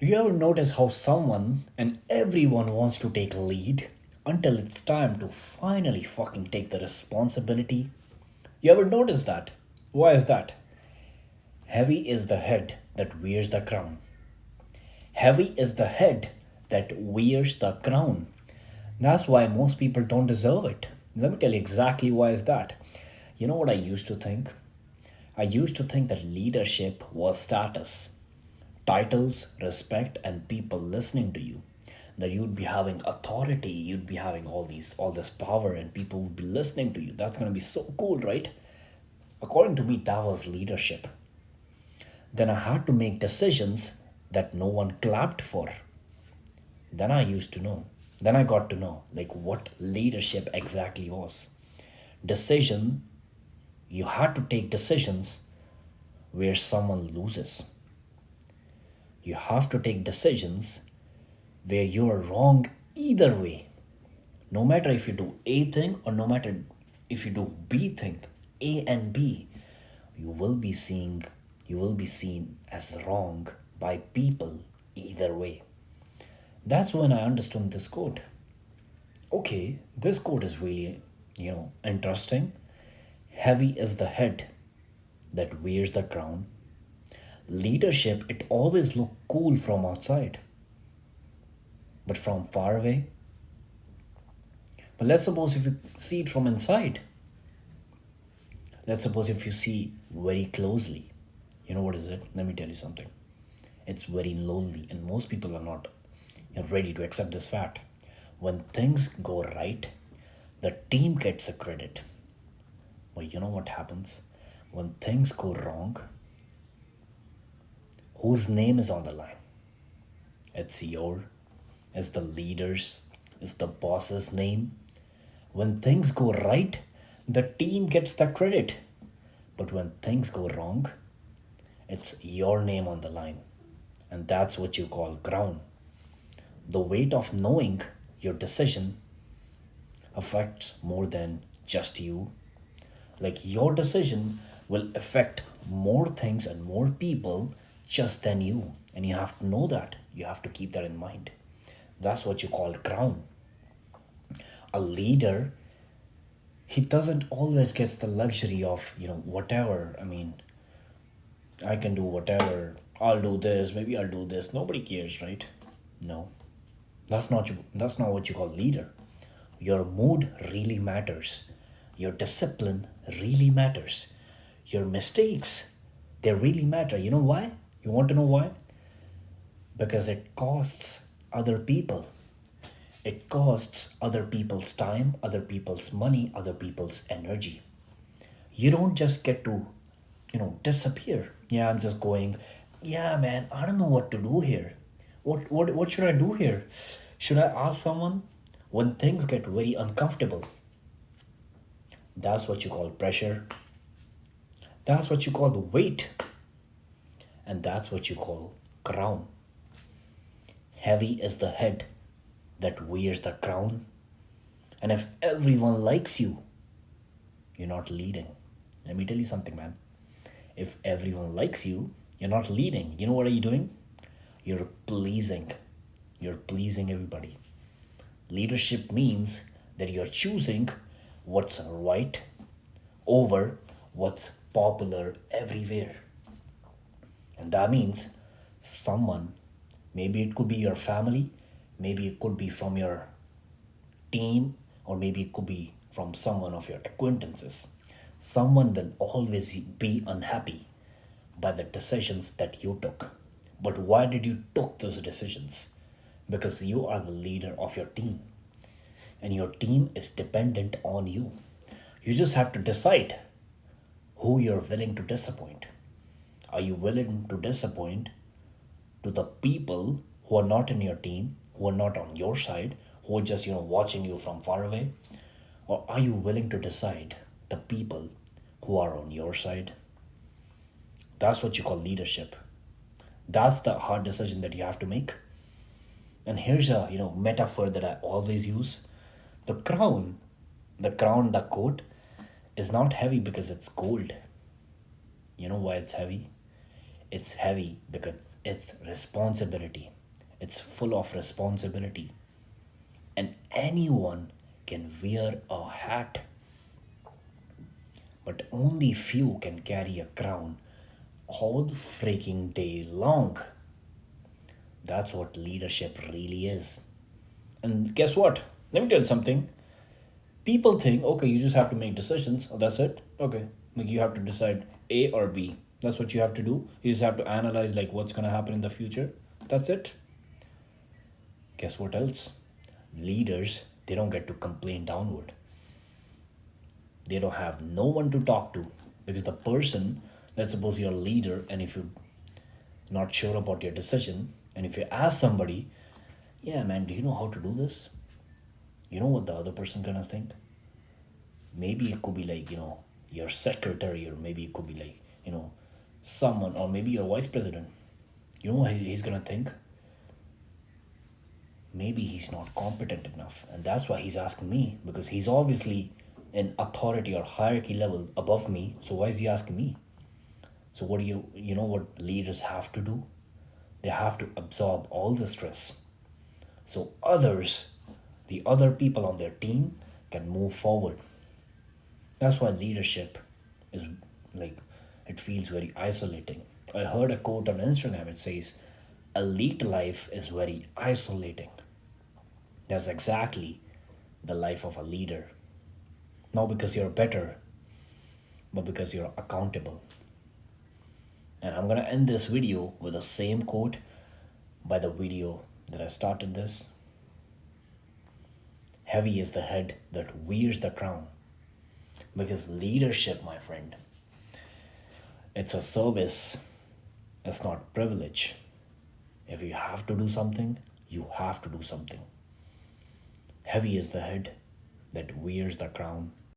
Do you ever notice how someone and everyone wants to take lead until it's time to finally fucking take the responsibility? You ever notice that? Why is that? Heavy is the head that wears the crown. Heavy is the head that wears the crown. That's why most people don't deserve it. Let me tell you exactly why is that. You know what I used to think? I used to think that leadership was status. Titles, respect, and people listening to you. That you'd be having authority, you'd be having all this power, and people would be listening to you. That's gonna be so cool, right? According to me, that was leadership. Then I had to make decisions that no one clapped for. Then I used to know. Then I got to know like what leadership exactly was. Decision, you had to take decisions where someone loses. You have to take decisions where you are wrong either way. No matter if you do A thing or no matter if you do B thing, A and B, you will be seeing you will be seen as wrong by people either way. That's when I understood this quote. Okay, this quote is really, interesting. Heavy is the head that wears the crown. Leadership, it always look cool from outside, but from far away. But let's suppose if you see it from inside. Let's suppose if you see very closely. You know what is it? Let me tell you something. It's very lonely, and most people are not ready to accept this fact. When things go right, the team gets the credit. But you know what happens? When things go wrong, whose name is on the line? It's your, it's the leader's, it's the boss's name. When things go right, the team gets the credit. But when things go wrong, it's your name on the line. And that's what you call crown. The weight of knowing your decision affects more than just you. Like your decision will affect more things and more people just than you. And you have to know that. You have to keep that in mind. That's what you call crown. A leader, he doesn't always get the luxury of, whatever. I mean, I can do whatever. I'll do this, maybe I'll do this. Nobody cares, right? No. That's not what you call leader. Your mood really matters. Your discipline really matters. Your mistakes, they really matter. You know why? You want to know why? Because it costs other people. It costs other people's time, other people's money, other people's energy. You don't just get to, disappear. Yeah, I'm just going, yeah, man, I don't know what to do here. What should I do here? Should I ask someone? When things get very uncomfortable, that's what you call pressure. That's what you call the weight. And that's what you call crown. Heavy is the head that wears the crown. And if everyone likes you, you're not leading. Let me tell you something, man. If everyone likes you, you're not leading. You know what are you doing? You're pleasing. You're pleasing everybody. Leadership means that you're choosing what's right over what's popular everywhere. And that means someone, maybe it could be your family, maybe it could be from your team, or maybe it could be from someone of your acquaintances. Someone will always be unhappy by the decisions that you took. But why did you took those decisions? Because you are the leader of your team and your team is dependent on you. You just have to decide who you're willing to disappoint. Are you willing to disappoint to the people who are not in your team, who are not on your side, who are just watching you from far away? Or are you willing to decide the people who are on your side? That's what you call leadership. That's the hard decision that you have to make. And here's a metaphor that I always use. The crown, the coat, is not heavy because it's gold. You know why it's heavy? It's heavy because it's responsibility. It's full of responsibility. And anyone can wear a hat, but only few can carry a crown all freaking day long. That's what leadership really is. And guess what? Let me tell you something. People think, okay, you just have to make decisions. Oh, that's it. Okay, like you have to decide A or B. That's what you have to do. You just have to analyze like what's gonna happen in the future. That's it. Guess what else? Leaders, they don't get to complain downward. They don't have no one to talk to because the person, let's suppose you're a leader, and if you're not sure about your decision, and if you ask somebody, yeah, man, do you know how to do this? You know what the other person gonna think? Maybe it could be like, your secretary, or maybe it could be like, someone, or maybe your vice president. You know what he's gonna think? Maybe he's not competent enough, and that's why he's asking me, because he's obviously an authority or hierarchy level above me. So why is he asking me? So what do you know what leaders have to do? They have to absorb all the stress so others, the other people on their team, can move forward. That's why leadership is like, it feels very isolating. I heard a quote on Instagram. It says, elite life is very isolating. That's exactly the life of a leader. Not because you're better, but because you're accountable. And I'm gonna end this video with the same quote by the video that I started this. Heavy is the head that wears the crown. Because leadership, my friend, it's a service, it's not privilege. If you have to do something, you have to do something. Heavy is the head that wears the crown.